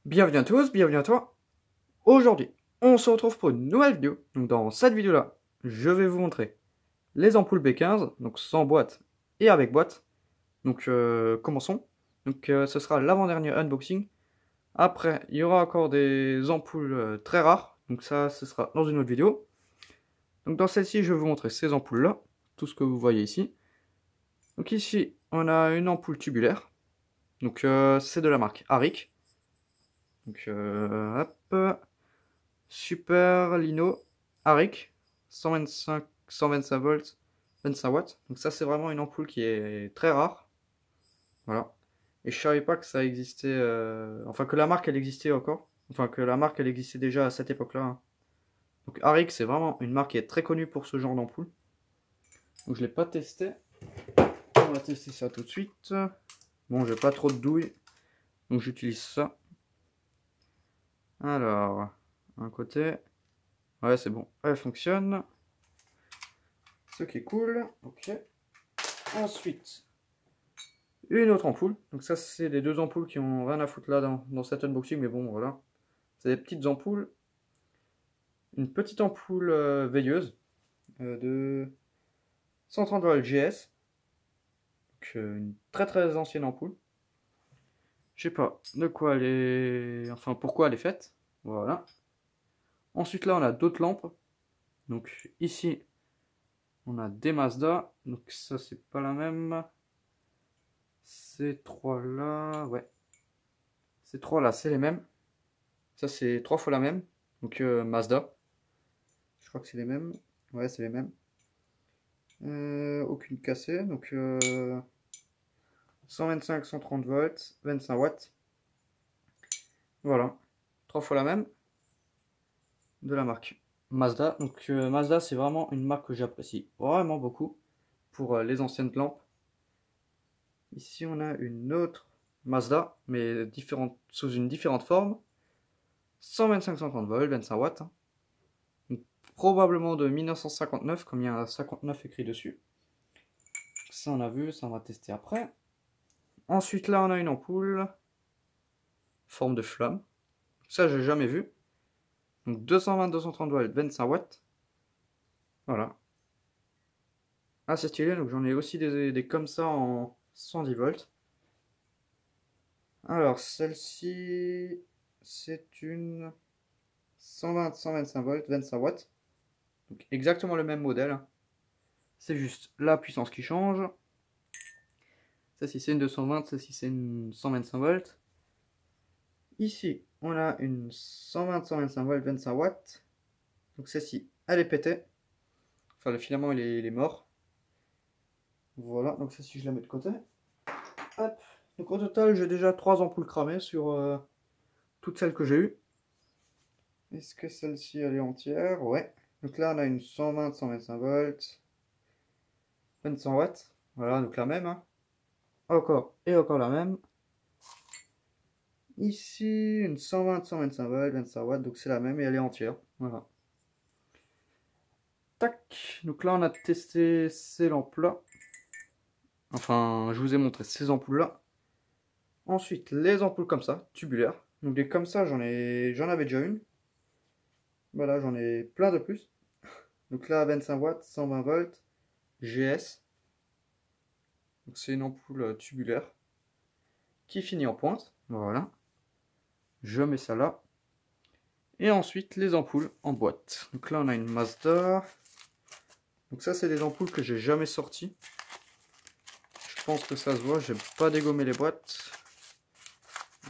Bienvenue à tous, bienvenue à toi. Aujourd'hui, on se retrouve pour une nouvelle vidéo. Donc dans cette vidéo-là, je vais vous montrer les ampoules B15, donc sans boîte et avec boîte. Donc commençons. Donc ce sera l'avant-dernier unboxing. Après, il y aura encore des ampoules très rares. Donc ça, ce sera dans une autre vidéo. Donc dans celle-ci, je vais vous montrer ces ampoules-là. Tout ce que vous voyez ici. Donc ici, on a une ampoule tubulaire. Donc c'est de la marque Aric. Donc hop. Super Lino Aric 125 volts, 25 watts. Donc ça c'est vraiment une ampoule qui est très rare. Voilà. Et je savais pas que ça existait, enfin que la marque elle existait encore. Enfin que la marque elle existait déjà à cette époque-là, hein. Donc Aric c'est vraiment une marque qui est très connue pour ce genre d'ampoule. Donc je l'ai pas testé. On va tester ça tout de suite. Bon, j'ai pas trop de douille, donc j'utilise ça. Alors, un côté. Ouais, c'est bon, elle fonctionne. Ce qui est cool. Ok. Ensuite, une autre ampoule. Donc ça, c'est les deux ampoules qui ont rien à foutre là dans cet unboxing, mais bon, voilà. C'est des petites ampoules. Une petite ampoule veilleuse de 130 volts GS. Donc une très très ancienne ampoule. Je sais pas de quoi elle est... Enfin, pourquoi elle est faite. Voilà. Ensuite, là, on a d'autres lampes. Donc ici, on a des Mazda. Donc ça, c'est pas la même. Ces trois là, ouais. Ces trois là, c'est les mêmes. Ça, c'est 3 fois la même. Donc Mazda. Je crois que c'est les mêmes. Ouais, c'est les mêmes. Aucune cassée. Donc 125, 130 volts, 25 watts. Voilà. 3 fois la même. De la marque Mazda. Donc Mazda, c'est vraiment une marque que j'apprécie vraiment beaucoup pour les anciennes lampes. Ici, on a une autre Mazda, mais différente, sous une différente forme. 125, 130 volts, 25 watts. Donc, probablement de 1959, comme il y a un 59 écrit dessus. Ça, on a vu, ça, on va tester après. Ensuite, là, on a une ampoule. Forme de flamme. Ça, j'ai jamais vu. Donc, 220, 230 volts, 25 watts. Voilà. Ah, c'est stylé. Donc, j'en ai aussi des comme ça en 110 volts. Alors, celle-ci, c'est une 120, 125 volts, 25 watts. Donc, exactement le même modèle. C'est juste la puissance qui change. Celle-ci, c'est une 220. Celle-ci, c'est une 125 volts. Ici, on a une 120, 125 volts, 25 watts. Donc, celle-ci, elle est pétée. Enfin, le filament, il est mort. Voilà, donc celle-ci, je la mets de côté. Hop. Donc, au total, j'ai déjà 3 ampoules cramées sur toutes celles que j'ai eues. Est-ce que celle-ci, elle est entière? Ouais. Donc là, on a une 120, 125 volts, 25 watts. Voilà, donc la même, hein. Encore et encore la même. Ici, une 120, 125 volts, 25 watts. Donc c'est la même et elle est entière. Voilà. Tac. Donc là, on a testé ces lampes-là. Enfin, je vous ai montré ces ampoules-là. Ensuite, les ampoules comme ça, tubulaires. Donc des comme ça, j'en avais déjà une. Voilà, j'en ai plein de plus. Donc là, 25 watts, 120 volts, GS. Donc c'est une ampoule tubulaire qui finit en pointe. Voilà. Je mets ça là. Et ensuite, les ampoules en boîte. Donc là, on a une Mazda. Donc ça, c'est des ampoules que j'ai jamais sorties. Je pense que ça se voit, j'ai pas dégommé les boîtes.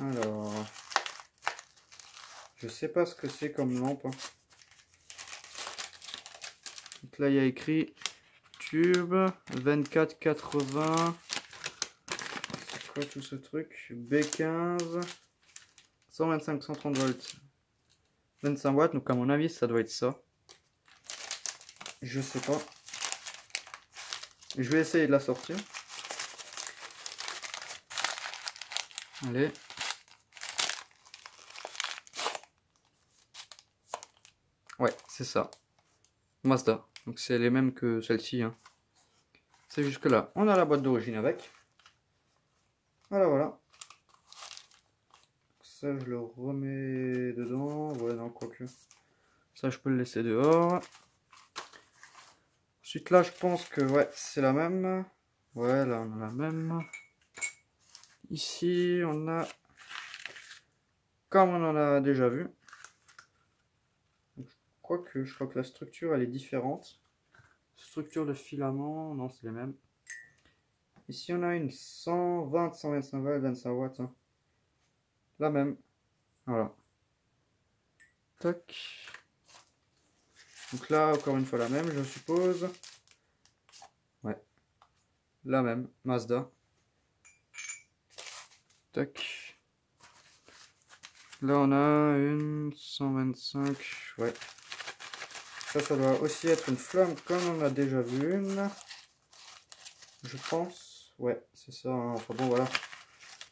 Alors, je sais pas ce que c'est comme lampe, hein. Donc là, il y a écrit tube 2480. C'est quoi tout ce truc? B15 125 130 volts 25 watts. Donc à mon avis, ça doit être ça. Je sais pas. Je vais essayer de la sortir. Allez. Ouais, c'est ça. Mazda. Donc c'est les mêmes que celle-ci, hein. C'est jusque là. On a la boîte d'origine avec. Voilà, voilà. ça je le remets dedans. Ouais, non, quoique. Ça je peux le laisser dehors. Ensuite là je pense que ouais c'est la même. Ouais, là on a la même. Ici on a, comme on en a déjà vu, quoique je crois que la structure elle est différente. Structure de filament, non c'est les mêmes. Ici on a une 120, 125 volts, 25 watts. Hein. La même. Voilà. Tac. Donc là encore une fois la même je suppose. Ouais. La même. Mazda. Tac. Là on a une 125. Ouais. Ça doit aussi être une flamme comme on a déjà vu une. Je pense. Ouais, c'est ça. Hein. Enfin bon, voilà.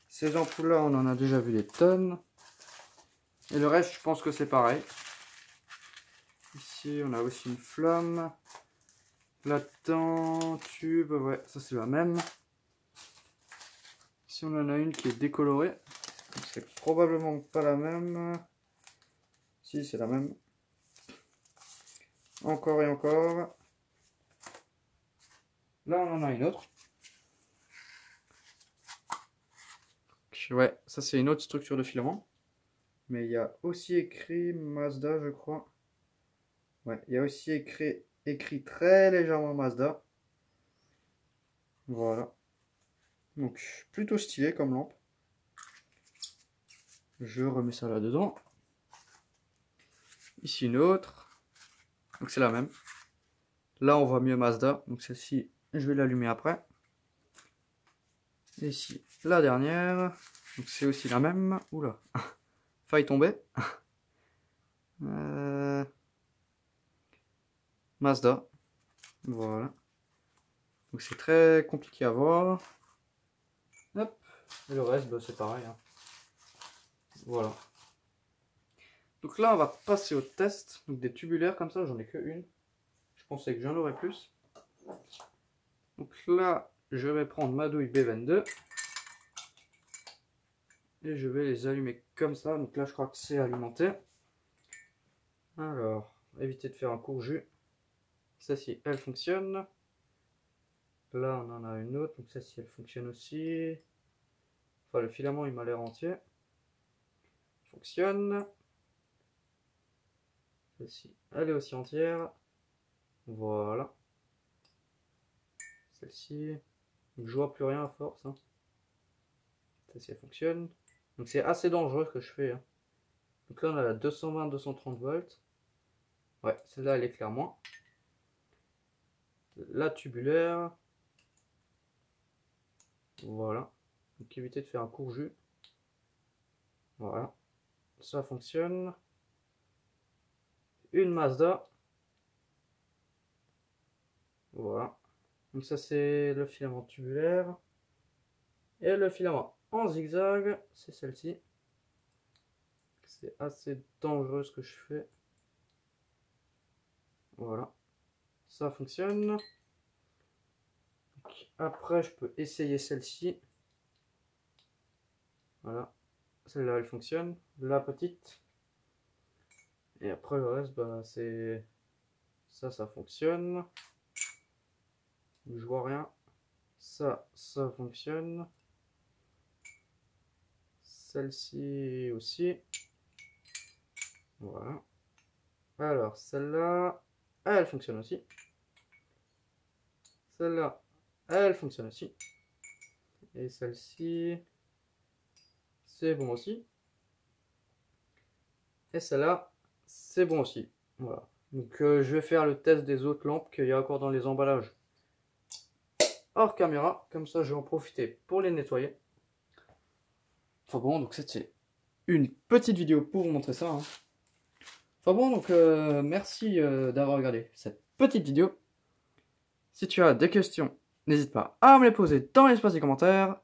Ces ampoules-là, on en a déjà vu des tonnes. Et le reste, je pense que c'est pareil. Ici, on a aussi une flamme. Là-dedans, tube. Ouais, ça c'est la même. Ici, on en a une qui est décolorée. C'est probablement pas la même. Si, c'est la même. Encore et encore. Là, on en a une autre. Ouais, ça c'est une autre structure de filament. Mais il y a aussi écrit Mazda, je crois. Ouais, il y a aussi écrit très légèrement Mazda. Voilà. Donc, plutôt stylé comme lampe. Je remets ça là-dedans. Ici une autre. Donc c'est la même. Là, on voit mieux Mazda. Donc celle-ci, je vais l'allumer après. Et ici, la dernière. Donc c'est aussi la même. Oula. Faille tomber. Mazda. Voilà. Donc c'est très compliqué à voir. Hop. Et le reste, bah, c'est pareil. Hein. Voilà. Donc là, on va passer au test. Donc des tubulaires comme ça, j'en ai que une. Je pensais que j'en aurais plus. Donc là, je vais prendre ma douille B22. Et je vais les allumer comme ça. Donc là, je crois que c'est alimenté. Alors, évitez de faire un court jus. Celle-ci, elle fonctionne. Là, on en a une autre. Donc celle-ci, elle fonctionne aussi. Enfin, le filament, il m'a l'air entier. Il fonctionne. Celle-ci, elle est aussi entière. Voilà. Celle-ci, je vois plus rien à force. Hein. Celle-ci, elle fonctionne. Donc c'est assez dangereux ce que je fais. Hein. Donc là, on a la 220-230 volts. Ouais, celle-là, elle éclaire moins. La tubulaire. Voilà. Donc évitez de faire un court jus. Voilà. Ça fonctionne. Une Mazda. Voilà. Donc ça c'est le filament tubulaire. Et le filament en zigzag, c'est celle-ci. C'est assez dangereux ce que je fais. Voilà. Ça fonctionne. Donc, après je peux essayer celle-ci. Voilà. Celle-là elle fonctionne. La petite. Et après le reste, bah, c'est... Ça fonctionne. Je vois rien. Ça fonctionne. Celle-ci aussi. Voilà. Alors, celle-là, elle fonctionne aussi. Celle-là, elle fonctionne aussi. Et celle-ci, c'est bon aussi. Et celle-là, c'est bon aussi. Voilà. Donc, je vais faire le test des autres lampes qu'il y a encore dans les emballages hors caméra. Comme ça, je vais en profiter pour les nettoyer. Enfin bon, donc c'était une petite vidéo pour vous montrer ça. Hein. Enfin bon, donc merci d'avoir regardé cette petite vidéo. Si tu as des questions, n'hésite pas à me les poser dans l'espace des commentaires.